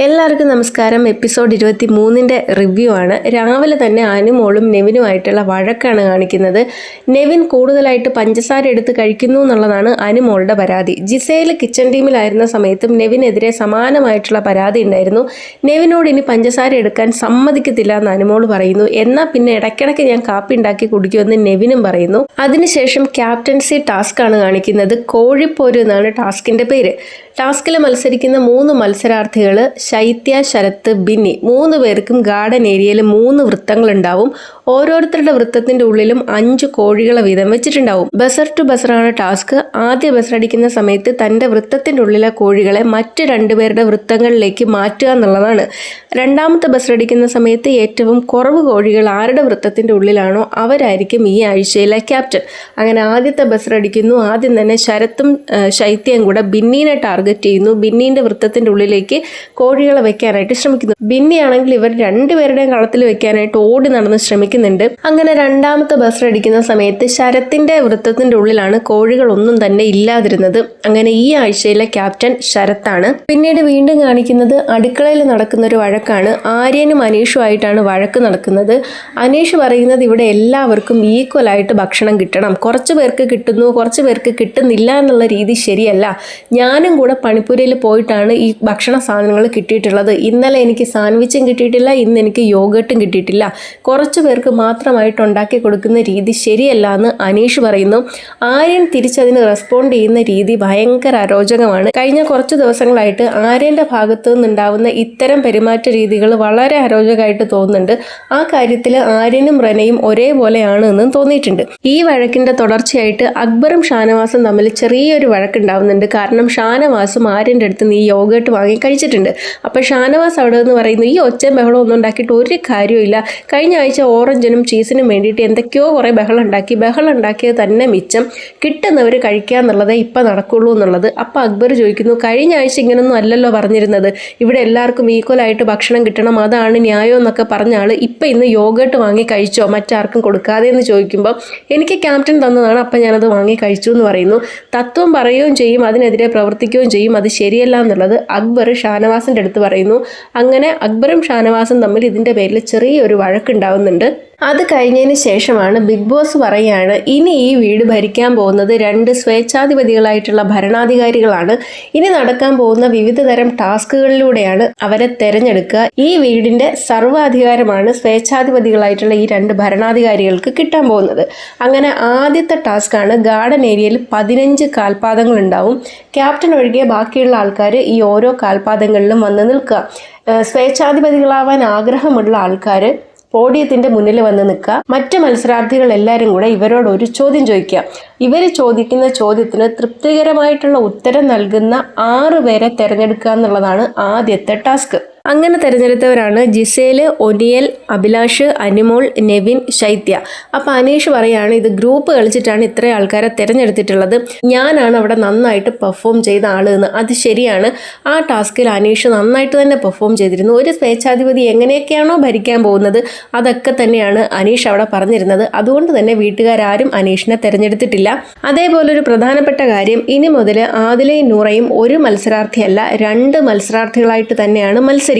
എല്ലാവർക്കും നമസ്കാരം. Episode 23-ന്റെ review ആണ്. രാവിലെ തന്നെ അനുമോളും നെവിനുമായിട്ടുള്ള വഴക്കാണ് കാണിക്കുന്നത്. നെവിൻ കൂടുതലായിട്ട് പഞ്ചസാര എടുത്ത് കഴിക്കുന്നു എന്നുള്ളതാണ് അനുമോളുടെ പരാതി. ജിസേൽ കിച്ചൺ ടീമിലായിരുന്ന സമയത്തും നെവിനെതിരെ സമാനമായിട്ടുള്ള പരാതി ഉണ്ടായിരുന്നു. നെവിനോട് ഇനി പഞ്ചസാര എടുക്കാൻ സമ്മതിക്കത്തില്ല എന്ന് അനുമോൾ പറയുന്നു. എന്നാൽ പിന്നെ ഇടയ്ക്കിടയ്ക്ക് ഞാൻ കാപ്പി ഉണ്ടാക്കി കുടിക്കുമെന്ന് നെവിനും പറയുന്നു. അതിനുശേഷം ക്യാപ്റ്റൻസി ടാസ്ക് ആണ് കാണിക്കുന്നത്. കോഴിപ്പോര് എന്നാണ് ടാസ്കിന്റെ പേര്. ടാസ്കിൽ മത്സരിക്കുന്ന 3 മത്സരാർത്ഥികൾ ശൈത്യ, ശരത്ത്, ബിന്നി 3 പേർക്കും ഗാർഡൻ ഏരിയയിൽ 3 വൃത്തങ്ങളുണ്ടാവും. ഓരോരുത്തരുടെ വൃത്തത്തിന്റെ ഉള്ളിലും 5 കോഴികളെ വീതം വെച്ചിട്ടുണ്ടാവും. ബസർ ടു ബസറാണ് ടാസ്ക്. ആദ്യ ബസറടിക്കുന്ന സമയത്ത് തന്റെ വൃത്തത്തിന്റെ ഉള്ളിലെ കോഴികളെ മറ്റ് 2 പേരുടെ വൃത്തങ്ങളിലേക്ക് മാറ്റുക എന്നുള്ളതാണ്. രണ്ടാമത്തെ ബസറടിക്കുന്ന സമയത്ത് ഏറ്റവും കുറവ് കോഴികൾ ആരുടെ വൃത്തത്തിന്റെ ഉള്ളിലാണോ അവരായിരിക്കും ഈ ആഴ്ചയിലെ ക്യാപ്റ്റൻ. അങ്ങനെ ആദ്യത്തെ ബസറടിക്കുന്നു. ആദ്യം തന്നെ ശരത്തും ശൈത്യയും കൂടെ ബിന്നീനെ ടാർഗറ്റ് ചെയ്യുന്നു. ബിന്നീന്റെ വൃത്തത്തിന്റെ ഉള്ളിലേക്ക് കോഴികളെ വെക്കാനായിട്ട് ശ്രമിക്കുന്നു. ബിന്നി ആണെങ്കിൽ ഇവർ 2 പേരുടെയും കളത്തിൽ വെക്കാനായിട്ട് ഓടി നടന്ന് ശ്രമിക്കുന്നുണ്ട്. അങ്ങനെ രണ്ടാമത്തെ ബസറടിക്കുന്ന സമയത്ത് ശരത്തിന്റെ വൃത്തത്തിന്റെ ഉള്ളിലാണ് കോഴികളൊന്നും തന്നെ ഇല്ലാതിരുന്നത്. അങ്ങനെ ഈ ആഴ്ചയിലെ ക്യാപ്റ്റൻ ശരത്താണ്. പിന്നീട് വീണ്ടും കാണിക്കുന്നത് അടുക്കളയിൽ നടക്കുന്ന ഒരു വഴക്കാണ്. ആര്യനും അനീഷും ആയിട്ടാണ് വഴക്ക് നടക്കുന്നത്. അനീഷ് പറയുന്നത് ഇവിടെ എല്ലാവർക്കും ഈക്വൽ ആയിട്ട് ഭക്ഷണം കിട്ടണം, കുറച്ച് പേർക്ക് കിട്ടുന്നു, കുറച്ച് പേർക്ക് കിട്ടുന്നില്ല എന്നുള്ള രീതി ശരിയല്ല. ഞാനും കൂടെ പണിപ്പുരയിൽ പോയിട്ടാണ് ഈ ഭക്ഷണ സാധനങ്ങൾ കിട്ടിയിട്ടുള്ളത്. ഇന്നലെ എനിക്ക് സാൻഡ്വിച്ചും കിട്ടിയിട്ടില്ല, ഇന്ന് എനിക്ക് യോഗട്ടും കിട്ടിയിട്ടില്ല. കുറച്ച് പേർക്ക് മാത്രമായിട്ട് ഉണ്ടാക്കി കൊടുക്കുന്ന രീതി ശരിയല്ല എന്ന് അനീഷ് പറയുന്നു. ആര്യൻ തിരിച്ചതിന് റെസ്പോണ്ട് ചെയ്യുന്ന രീതി ഭയങ്കര അരോചകമാണ്. കഴിഞ്ഞ കുറച്ച് ദിവസങ്ങളായിട്ട് ആര്യന്റെ ഭാഗത്തു നിന്നുണ്ടാവുന്ന ഇത്തരം പെരുമാറ്റ രീതികൾ വളരെ അരോചകമായിട്ട് തോന്നുന്നുണ്ട്. ആ കാര്യത്തിൽ ആര്യനും റെനയും ഒരേപോലെയാണ് എന്നും തോന്നിയിട്ടുണ്ട്. ഈ വഴക്കിന്റെ തുടർച്ചയായിട്ട് അക്ബറും ഷാനവാസും തമ്മിൽ ചെറിയൊരു വഴക്കുണ്ടാവുന്നുണ്ട്. കാരണം ഷാനവാസും ആര്യന്റെ അടുത്ത് നീ യോഗട്ട് വാങ്ങി കഴിച്ചിട്ടുണ്ട്. അപ്പോൾ ഷാനവാസ് അവിടെ നിന്ന് പറയുന്നു, ഈ ഒച്ചയും ബഹളം ഒന്നും ഉണ്ടാക്കിയിട്ട് ഒരു കാര്യമില്ല. കഴിഞ്ഞ ആഴ്ച ഓറഞ്ചിനും ചീസിനും വേണ്ടിയിട്ട് എന്തൊക്കെയോ കുറേ ബഹളം ഉണ്ടാക്കിയത് തന്നെ മിച്ചം, കിട്ടുന്നവർ കഴിക്കുക എന്നുള്ളതേ ഇപ്പം നടക്കുള്ളൂ എന്നുള്ളത്. അപ്പോൾ അക്ബർ ചോദിക്കുന്നു, കഴിഞ്ഞ ആഴ്ച ഇങ്ങനൊന്നും അല്ലല്ലോ പറഞ്ഞിരുന്നത്, ഇവിടെ എല്ലാവർക്കും ഈക്വലായിട്ട് ഭക്ഷണം കിട്ടണം, അതാണ് ന്യായം എന്നൊക്കെ പറഞ്ഞ ആൾ ഇപ്പം ഇന്ന് യോഗട്ട് വാങ്ങി കഴിച്ചോ മറ്റാർക്കും കൊടുക്കാതെ എന്ന് ചോദിക്കുമ്പോൾ എനിക്ക് ക്യാപ്റ്റൻ തന്നതാണ്, അപ്പം ഞാനത് വാങ്ങി കഴിച്ചു എന്ന് പറയുന്നു. തത്വം പറയുകയും ചെയ്യും, അതിനെതിരെ പ്രവർത്തിക്കുകയും ചെയ്യും. അത് ശരിയല്ല എന്നുള്ളത് അക്ബർ ഷാനവാസിൻ്റെ അടുത്ത് പറയുന്നു. അങ്ങനെ അക്ബറും ഷാനവാസും തമ്മിൽ ഇതിൻ്റെ പേരിൽ ചെറിയൊരു വഴക്കുണ്ടാവുന്നുണ്ട്. അത് കഴിഞ്ഞതിന് ശേഷമാണ് ബിഗ് ബോസ് പറയുകയാണ്, ഇനി ഈ വീട് ഭരിക്കാൻ പോകുന്നത് 2 സ്വേച്ഛാധിപതികളായിട്ടുള്ള ഭരണാധികാരികളാണ്. ഇനി നടക്കാൻ പോകുന്ന വിവിധ തരം ടാസ്കുകളിലൂടെയാണ് അവരെ തെരഞ്ഞെടുക്കുക. ഈ വീടിന്റെ സർവ്വാധികാരമാണ് സ്വേച്ഛാധിപതികളായിട്ടുള്ള ഈ 2 ഭരണാധികാരികൾക്ക് കിട്ടാൻ പോകുന്നത്. അങ്ങനെ ആദ്യത്തെ ടാസ്കാണ് ഗാർഡൻ ഏരിയയിൽ 15 കാൽപാദങ്ങൾ ഉണ്ടാവും. ക്യാപ്റ്റൻ ഒഴികെ ബാക്കിയുള്ള ആൾക്കാർ ഈ ഓരോ കാൽപാദങ്ങളിലും വന്ന് നിൽക്കുക. സ്വേച്ഛാധിപതികളാവാൻ ആഗ്രഹമുള്ള ആൾക്കാർ പോഡിയത്തിന്റെ മുന്നിൽ വന്ന് നിൽക്കുക. മറ്റ് മത്സരാർത്ഥികൾ എല്ലാവരും കൂടെ ഇവരോട് ഒരു ചോദ്യം ചോദിക്കുക. ഇവർ ചോദിക്കുന്ന ചോദ്യത്തിന് തൃപ്തികരമായിട്ടുള്ള ഉത്തരം നൽകുന്ന 6 പേരെ തിരഞ്ഞെടുക്കുക എന്നുള്ളതാണ് ആദ്യത്തെ ടാസ്ക്. അങ്ങനെ തിരഞ്ഞെടുത്തവരാണ് ജിസേൽ, ഒനിയൽ, അഭിലാഷ്, അനുമോൾ, നെവിൻ, ശൈത്യ. അപ്പോൾ അനീഷ് പറയാണ്, ഇത് ഗ്രൂപ്പ് കളിച്ചിട്ടാണ് ഇത്രയും ആൾക്കാരെ തിരഞ്ഞെടുത്തിട്ടുള്ളത്, ഞാനാണ് അവിടെ നന്നായിട്ട് പെർഫോം ചെയ്ത ആളെന്ന്. അത് ശരിയാണ്. ആ ടാസ്കിൽ അനീഷ് നന്നായിട്ട് തന്നെ പെർഫോം ചെയ്തിരുന്നു. ഒരു സ്വേച്ഛാധിപതി എങ്ങനെയൊക്കെയാണോ ഭരിക്കാൻ പോകുന്നത് അതൊക്കെ തന്നെയാണ് അനീഷ് അവിടെ പറഞ്ഞിരുന്നത്. അതുകൊണ്ട് തന്നെ വീട്ടുകാരും അനീഷിനെ തിരഞ്ഞെടുത്തിട്ടില്ല. അതേപോലെ ഒരു പ്രധാനപ്പെട്ട കാര്യം, ഇനി മുതൽ ആദിലയും നൂറയും ഒരു മത്സരാർത്ഥിയല്ല, 2 മത്സരാർത്ഥികളായിട്ട് തന്നെയാണ് മത്സരിക്കുക.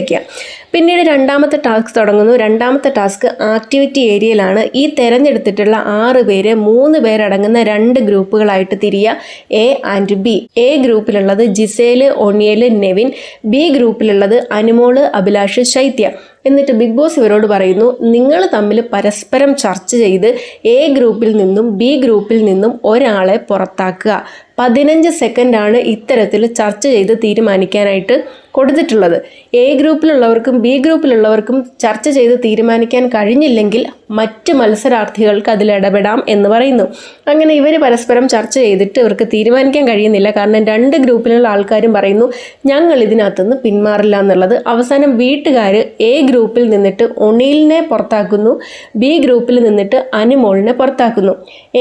പിന്നീട് രണ്ടാമത്തെ ടാസ്ക് തുടങ്ങുന്നു. രണ്ടാമത്തെ ടാസ്ക് ആക്ടിവിറ്റി ഏരിയയിലാണ്. ഈ തിരഞ്ഞെടുത്തിട്ടുള്ള 6 പേര് 3 പേരടങ്ങുന്ന 2 ഗ്രൂപ്പുകളായിട്ട് തിരിയുക. A and B. എ ഗ്രൂപ്പിലുള്ളത് ജിസേൽ, ഒനിയൽ, നെവിൻ. ബി ഗ്രൂപ്പിലുള്ളത് അനുമോള്, അഭിലാഷ്, ശൈത്യ. എന്നിട്ട് ബിഗ് ബോസ് ഇവരോട് പറയുന്നു, നിങ്ങൾ തമ്മിൽ പരസ്പരം ചർച്ച ചെയ്ത് എ ഗ്രൂപ്പിൽ നിന്നും ബി ഗ്രൂപ്പിൽ നിന്നും ഒരാളെ പുറത്താക്കുക. 15 സെക്കൻഡാണ് ഇത്തരത്തിൽ ചർച്ച ചെയ്ത് തീരുമാനിക്കാനായിട്ട് കൊടുത്തിട്ടുള്ളത്. എ ഗ്രൂപ്പിലുള്ളവർക്കും ബി ഗ്രൂപ്പിലുള്ളവർക്കും ചർച്ച ചെയ്ത് തീരുമാനിക്കാൻ കഴിഞ്ഞില്ലെങ്കിൽ മറ്റ് മത്സരാർത്ഥികൾക്ക് അതിൽ ഇടപെടാം എന്ന് പറയുന്നു. അങ്ങനെ ഇവർ പരസ്പരം ചർച്ച ചെയ്തിട്ട് ഇവർക്ക് തീരുമാനിക്കാൻ കഴിയുന്നില്ല. കാരണം 2 ഗ്രൂപ്പിലുള്ള ആൾക്കാരും പറയുന്നു, ഞങ്ങൾ ഇതിനകത്തുനിന്ന് പിന്മാറില്ല എന്നുള്ളത്. അവസാനം വീട്ടുകാർ എ ഗ്രൂപ്പിൽ നിന്നിട്ട് ഒണീലിനെ പുറത്താക്കുന്നു, ബി ഗ്രൂപ്പിൽ നിന്നിട്ട് അനുമോളിനെ പുറത്താക്കുന്നു.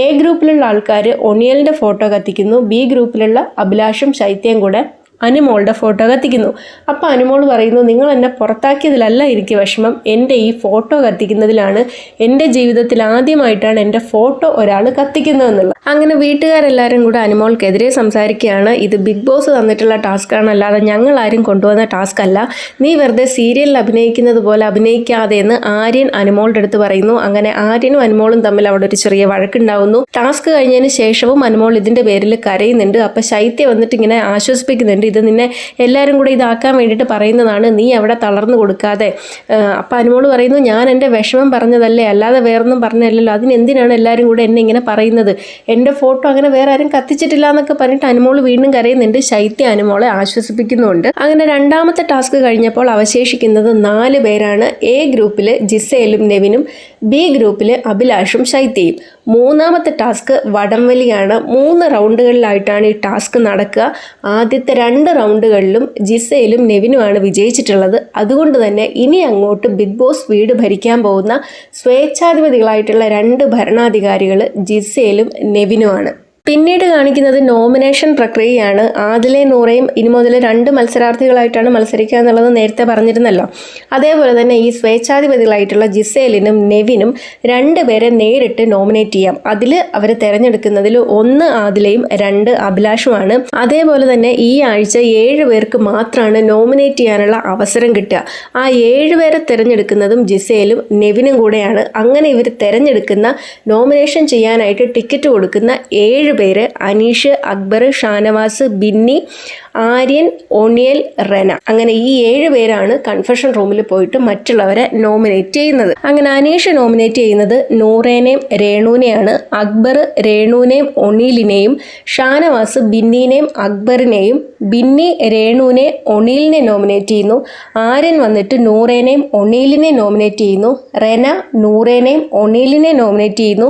എ ഗ്രൂപ്പിലുള്ള ആൾക്കാർ ഒണിയലിൻ്റെ ഫോട്ടോ കത്തിക്കുന്നു, ബി ഗ്രൂപ്പിലുള്ള അഭിലാഷും ശൈത്യയും കൂടെ അനുമോളുടെ ഫോട്ടോ കത്തിക്കുന്നു. അപ്പോൾ അനുമോൾ പറയുന്നു, നിങ്ങൾ എന്നെ പുറത്താക്കിയതിലല്ല എനിക്ക് വിഷമം, എൻ്റെ ഈ ഫോട്ടോ കത്തിക്കുന്നതിലാണ്. എൻ്റെ ജീവിതത്തിൽ ആദ്യമായിട്ടാണ് എൻ്റെ ഫോട്ടോ ഒരാൾ കത്തിക്കുന്നതെന്നുള്ളത്. അങ്ങനെ വീട്ടുകാരെല്ലാവരും കൂടെ അനുമോൾക്കെതിരെ സംസാരിക്കുകയാണ്. ഇത് ബിഗ് ബോസ് തന്നിട്ടുള്ള ടാസ്ക്കാണ്, അല്ലാതെ ഞങ്ങളാരും കൊണ്ടുവന്ന ടാസ്ക് അല്ല. നീ വെറുതെ സീരിയലിൽ അഭിനയിക്കുന്നത് പോലെ അഭിനയിക്കാതെ എന്ന് ആര്യൻ അനുമോളുടെ അടുത്ത് പറയുന്നു. അങ്ങനെ ആര്യനും അനുമോളും തമ്മിൽ അവിടെ ഒരു ചെറിയ വഴക്കുണ്ടാവുന്നു. ടാസ്ക് കഴിഞ്ഞതിന് ശേഷവും അനുമോൾ ഇതിൻ്റെ പേരിൽ കരയുന്നുണ്ട്. അപ്പോൾ ശൈത്യ വന്നിട്ട് ഇങ്ങനെ ആശ്വസിപ്പിക്കുന്നുണ്ട്, ഇത് നിന്നെ എല്ലാവരും കൂടെ ഇതാക്കാൻ വേണ്ടിയിട്ട് പറയുന്നതാണ്, നീ അവിടെ തളർന്നു കൊടുക്കാതെ. അപ്പം അനുമോൾ പറയുന്നു, ഞാൻ എൻ്റെ വിഷമം പറഞ്ഞതല്ലേ, അല്ലാതെ വേറൊന്നും പറഞ്ഞല്ലോ, അതിനെന്തിനാണ് എല്ലാവരും കൂടെ എന്നെ ഇങ്ങനെ പറയുന്നത്, എൻ്റെ ഫോട്ടോ അങ്ങനെ വേറെ ആരും കത്തിച്ചിട്ടില്ല എന്നൊക്കെ പറഞ്ഞിട്ട് അനുമോൾ വീണ്ടും കരയുന്നുണ്ട്. ശൈത്യ അനുമോളെ ആശ്വസിപ്പിക്കുന്നുണ്ട്. അങ്ങനെ രണ്ടാമത്തെ ടാസ്ക് കഴിഞ്ഞപ്പോൾ അവശേഷിക്കുന്നത് 4 പേരാണ്. എ ഗ്രൂപ്പിൽ ജിസേലും നെവിനും, ബി ഗ്രൂപ്പിൽ അഭിലാഷും ശൈത്യയും. മൂന്നാമത്തെ ടാസ്ക് വടംവലിയാണ്. 3 റൗണ്ടുകളിലായിട്ടാണ് ഈ ടാസ്ക് നടക്കുക. ആദ്യത്തെ 2 റൗണ്ടുകളിലും ജിസയിലും നെവിനുമാണ് വിജയിച്ചിട്ടുള്ളത്. അതുകൊണ്ട് തന്നെ ഇനി അങ്ങോട്ട് ബിഗ് ബോസ് വീട് ഭരിക്കാൻ പോകുന്ന സ്വേച്ഛാധിപതികളായിട്ടുള്ള 2 ഭരണാധികാരികൾ ജിസയിലും നെവിനുമാണ്. പിന്നീട് കാണിക്കുന്നത് നോമിനേഷൻ പ്രക്രിയയാണ്. ആദിലയും നൂറയും ഇനി മുതൽ 2 മത്സരാർത്ഥികളായിട്ടാണ് മത്സരിക്കുക എന്നുള്ളത് നേരത്തെ പറഞ്ഞിരുന്നല്ലോ. അതേപോലെ തന്നെ ഈ സ്വേച്ഛാധിപതികളായിട്ടുള്ള ജിസേലിനും നെവിനും 2 പേരെ നേരിട്ട് നോമിനേറ്റ് ചെയ്യാം. അതിൽ അവർ തിരഞ്ഞെടുക്കുന്നതിൽ 1 ആദിലയും 2 അഭിലാഷുമാണ്. അതേപോലെ തന്നെ ഈ ആഴ്ച 7 പേർക്ക് മാത്രമാണ് നോമിനേറ്റ് ചെയ്യാനുള്ള അവസരം കിട്ടുക. ആ 7 പേരെ തിരഞ്ഞെടുക്കുന്നതും ജിസേലും നെവിനും കൂടെയാണ്. അങ്ങനെ ഇവർ തിരഞ്ഞെടുക്കുന്ന നോമിനേഷൻ ചെയ്യാനായിട്ട് ടിക്കറ്റ് കൊടുക്കുന്ന 7 പേര് അനീഷ്, അക്ബർ, ഷാനവാസ്, ബിന്നി, ആര്യൻ, ഒണിയൽ, റെന. അങ്ങനെ ഈ 7 പേരാണ് കൺഫെഷൻ റൂമിൽ പോയിട്ട് മറ്റുള്ളവരെ നോമിനേറ്റ് ചെയ്യുന്നത്. അങ്ങനെ അനീഷ് നോമിനേറ്റ് ചെയ്യുന്നത് നൂറേനെയും രേണുവിനെയാണ്. അക്ബർ രേണുവിനെയും ഒണീലിനെയും, ഷാനവാസ് ബിന്നിനെയും അക്ബറിനെയും, ബിന്നി രേണുവിനെ ഒണീലിനെ നോമിനേറ്റ് ചെയ്യുന്നു. ആര്യൻ വന്നിട്ട് നൂറേനെയും ഒണീലിനെ നോമിനേറ്റ് ചെയ്യുന്നു. റെന നൂറേനെയും ഒണീലിനെ നോമിനേറ്റ് ചെയ്യുന്നു.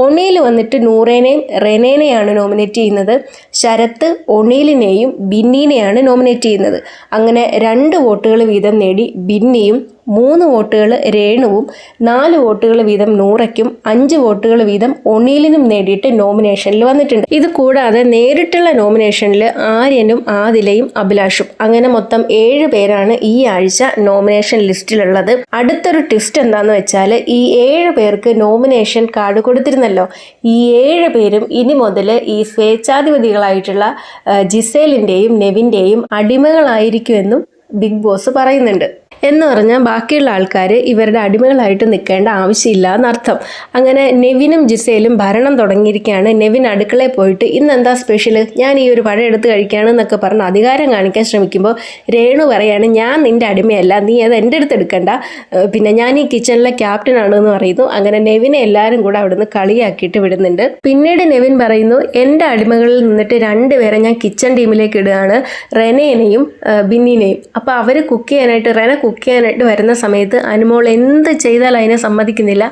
ഒണീൽ വന്നിട്ട് നൂറേനെയും റെനേനെയാണ് നോമിനേറ്റ് ചെയ്യുന്നത്. ശരത്ത് ഒണീലിനെയും ബിന്നിനെയാണ് നോമിനേറ്റ് ചെയ്യുന്നത്. അങ്ങനെ 2 വോട്ടുകൾ വീതം നേടി ബിന്നിയും, 3 വോട്ടുകൾ രേണുവും, 4 വോട്ടുകൾ വീതം നൂറയ്ക്കും, 5 വോട്ടുകൾ വീതം ഒണീലിനും നേടിയിട്ട് നോമിനേഷനിൽ വന്നിട്ടുണ്ട്. ഇത് കൂടാതെ നേരിട്ടുള്ള നോമിനേഷനിൽ ആര്യനും ആദിലയും അഭിലാഷും. അങ്ങനെ മൊത്തം 7 പേരാണ് ഈ ആഴ്ച നോമിനേഷൻ ലിസ്റ്റിലുള്ളത്. അടുത്തൊരു ട്വിസ്റ്റ് എന്താണെന്ന് വെച്ചാൽ, ഈ 7 പേർക്ക് നോമിനേഷൻ കാർഡ് കൊടുത്തിരുന്നല്ലോ. ഈ 7 പേരും ഇനി മുതൽ ഈ സ്വേച്ഛാധിപതികളായിട്ടുള്ള ജിസേലിൻ്റെയും നെവിൻ്റെയും അടിമകളായിരിക്കുമെന്നും ബിഗ് ബോസ് പറയുന്നുണ്ട്. എന്ന് പറഞ്ഞാൽ ബാക്കിയുള്ള ആൾക്കാർ ഇവരുടെ അടിമകളായിട്ട് നിൽക്കേണ്ട ആവശ്യമില്ല എന്നർത്ഥം. അങ്ങനെ നെവിനും ജിസേലും ഭരണം തുടങ്ങിയിരിക്കുകയാണ്. നെവിൻ അടുക്കളയിൽ പോയിട്ട് ഇന്നെന്താ സ്പെഷ്യൽ, ഞാൻ ഈ ഒരു പഴം എടുത്ത് കഴിക്കുകയാണെന്നൊക്കെ പറഞ്ഞ് അധികാരം കാണിക്കാൻ ശ്രമിക്കുമ്പോൾ രേണു പറയാണ്, ഞാൻ നിൻ്റെ അടിമയല്ല, നീ അത് എൻ്റെ അടുത്ത് എടുക്കണ്ട, പിന്നെ ഞാൻ ഈ കിച്ചണിലെ ക്യാപ്റ്റൻ ആണെന്ന് പറയുന്നു. അങ്ങനെ നെവിനെ എല്ലാവരും കൂടെ അവിടുന്ന് കളിയാക്കിയിട്ട് വിടുന്നുണ്ട്. പിന്നീട് നെവിൻ പറയുന്നു, എൻ്റെ അടിമകളിൽ നിന്നിട്ട് 2 പേരെ ഞാൻ കിച്ചൺ ടീമിലേക്ക് ഇടുകയാണ്, റെനേനെയും ബിന്നിനെയും. അപ്പോൾ അവർ കുക്ക് ചെയ്യാനായിട്ട്, റെന കുക്ക് ചെയ്യാനായിട്ട് വരുന്ന സമയത്ത് അനുമോൾ എന്ത് ചെയ്താൽ അതിനെ സമ്മതിക്കുന്നില്ല.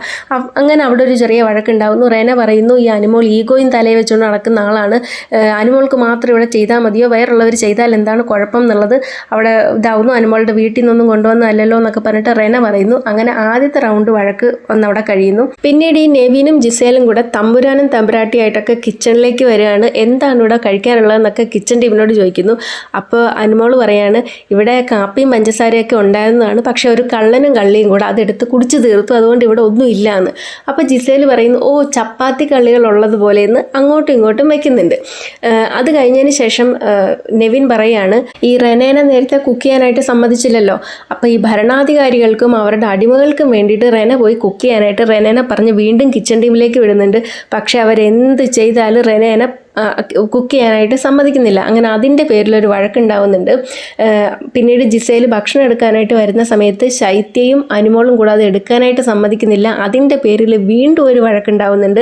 അങ്ങനെ അവിടെ ഒരു ചെറിയ വഴക്കുണ്ടാവുന്നു. റെന പറയുന്നു, ഈ അനുമോൾ ഈഗോയും തലയിൽ വെച്ചുകൊണ്ട് നടക്കുന്ന ആളാണ്, അനുമോൾക്ക് മാത്രം ഇവിടെ ചെയ്താൽ മതിയോ, വേറുള്ളവർ ചെയ്താൽ എന്താണ് കുഴപ്പം എന്നുള്ളത് അവിടെ ഇതാവുന്നു. അനുമോളുടെ വീട്ടിൽ നിന്നൊന്നും കൊണ്ടുവന്നല്ലോ എന്നൊക്കെ പറഞ്ഞിട്ട് റെന പറയുന്നു. അങ്ങനെ ആദ്യത്തെ റൗണ്ട് വഴക്ക് ഒന്നവിടെ കഴിയുന്നു. പിന്നീട് ഈ നെവിനും ജിസേലും കൂടെ തമ്പുരാനും തമ്പുരാട്ടിയായിട്ടൊക്കെ കിച്ചണിലേക്ക് വരികയാണ്. എന്താണ് ഇവിടെ കഴിക്കാനുള്ളതെന്നൊക്കെ കിച്ചൺ ടീമിനോട് ചോദിക്കുന്നു. അപ്പോൾ അനുമോൾ പറയാണ്, ഇവിടെ കാപ്പിയും പഞ്ചസാരയൊക്കെ ഉണ്ടായിരുന്നതാണ്, പക്ഷെ ഒരു കള്ളനും കള്ളിയും കൂടെ അതെടുത്ത് കുടിച്ചു തീർത്തു, അതുകൊണ്ട് ഇവിടെ ഒന്നും ഇല്ല എന്ന്. അപ്പോൾ ജിസേൽ പറയുന്നു, ഓ ചപ്പാത്തി കള്ളികൾ ഉള്ളതുപോലെ എന്ന് അങ്ങോട്ടും ഇങ്ങോട്ടും വയ്ക്കുന്നുണ്ട്. അത് കഴിഞ്ഞതിന് ശേഷം നെവിൻ പറയാണ്, ഈ റെനേനെ നേരത്തെ കുക്ക് ചെയ്യാനായിട്ട് സമ്മതിച്ചില്ലല്ലോ, അപ്പോൾ ഈ ഭരണാധികാരികൾക്കും അവരുടെ അടിമകൾക്കും വേണ്ടിയിട്ട് റെന പോയി കുക്ക് ചെയ്യാനായിട്ട് റെനേനെ പറഞ്ഞ് വീണ്ടും കിച്ചൺ ടീമിലേക്ക് വിടുന്നുണ്ട്. പക്ഷെ അവരെന്ത് ചെയ്താലും റെനേനെ കുക്ക് ചെയ്യാനായിട്ട് സമ്മതിക്കുന്നില്ല. അങ്ങനെ അതിൻ്റെ പേരിലൊരു വഴക്കുണ്ടാവുന്നുണ്ട്. പിന്നീട് ജിസേൽ ഭക്ഷണം എടുക്കാനായിട്ട് വരുന്ന സമയത്ത് ശൈത്യയും അനുമോളും കൂടാതെ എടുക്കാനായിട്ട് സമ്മതിക്കുന്നില്ല. അതിൻ്റെ പേരിൽ വീണ്ടും ഒരു വഴക്കുണ്ടാവുന്നുണ്ട്.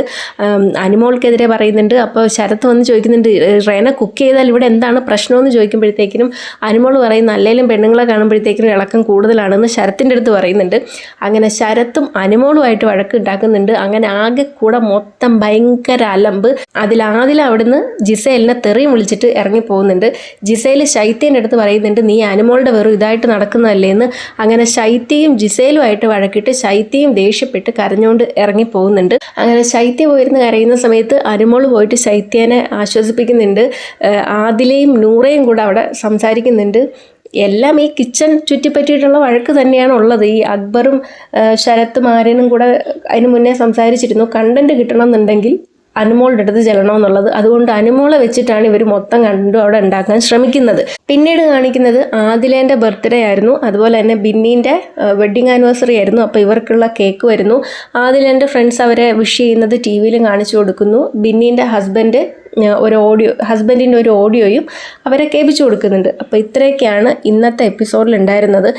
അനുമോൾക്കെതിരെ പറയുന്നുണ്ട്. അപ്പോൾ ശരത്ത് വന്ന് ചോദിക്കുന്നുണ്ട്, റെന കുക്ക് ചെയ്താൽ ഇവിടെ എന്താണ് പ്രശ്നമെന്ന് ചോദിക്കുമ്പോഴത്തേക്കിനും അനുമോൾ പറയുന്ന അല്ലെങ്കിലും പെണ്ണുങ്ങളെ കാണുമ്പോഴത്തേക്കിനും ഇളക്കം കൂടുതലാണെന്ന് ശരത്തിൻ്റെ അടുത്ത് പറയുന്നുണ്ട്. അങ്ങനെ ശരത്തും അനുമോളുമായിട്ട് വഴക്ക് ഉണ്ടാക്കുന്നുണ്ട്. അങ്ങനെ ആകെ കൂടെ മൊത്തം ഭയങ്കര അലമ്പ്. അതിൽ ആദില അവിടെ അവിടുന്ന് ജിസേലിനെ തെറിയും വിളിച്ചിട്ട് ഇറങ്ങി പോകുന്നുണ്ട്. ജിസേൽ ശൈത്യൻ്റെ അടുത്ത് പറയുന്നുണ്ട്, നീ അനുമോളുടെ വെറും ഇതായിട്ട് നടക്കുന്നതല്ലേ എന്ന്. അങ്ങനെ ശൈത്യയും ജിസേലുമായിട്ട് വഴക്കിട്ട് ശൈത്യയും ദേഷ്യപ്പെട്ട് കരഞ്ഞുകൊണ്ട് ഇറങ്ങി പോകുന്നുണ്ട്. അങ്ങനെ ശൈത്യ പോയിരുന്ന് കരയുന്ന സമയത്ത് അനുമോൾ പോയിട്ട് ശൈത്യനെ ആശ്വസിപ്പിക്കുന്നുണ്ട്. ആദിലയും നൂറയും കൂടെ അവിടെ സംസാരിക്കുന്നുണ്ട്. എല്ലാം ഈ കിച്ചൺ ചുറ്റിപ്പറ്റിയിട്ടുള്ള വഴക്ക് തന്നെയാണ് ഉള്ളത്. ഈ അക്ബറും ശരത്തും ആര്യനും കൂടെ അതിന് മുന്നേ സംസാരിച്ചിരുന്നു, കണ്ടന്റ് കിട്ടണം എന്നുണ്ടെങ്കിൽ അനുമോളുടെ അടുത്ത് ചെല്ലണമെന്നുള്ളത്. അതുകൊണ്ട് അനുമോളെ വെച്ചിട്ടാണ് ഇവർ മൊത്തം കണ്ടും അവിടെ ഉണ്ടാക്കാൻ ശ്രമിക്കുന്നത്. പിന്നീട് കാണിക്കുന്നത് ആദിലേൻ്റെ ബർത്ത്ഡേ ആയിരുന്നു, അതുപോലെ തന്നെ ബിന്നീൻ്റെ വെഡ്ഡിങ് ആനിവേഴ്സറി ആയിരുന്നു. അപ്പോൾ ഇവർക്കുള്ള കേക്ക് വരുന്നു. ആദിലേൻ്റെ ഫ്രണ്ട്സ് അവരെ വിഷ് ചെയ്യുന്നത് ടി വിയിലും കാണിച്ചു കൊടുക്കുന്നു. ബിന്നീൻ്റെ ഹസ്ബൻഡിൻ്റെ ഒരു ഓഡിയോയും അവരെ കേൾപ്പിച്ചു കൊടുക്കുന്നുണ്ട്. അപ്പോൾ ഇത്രയൊക്കെയാണ് ഇന്നത്തെ എപ്പിസോഡിൽ ഉണ്ടായിരുന്നത്.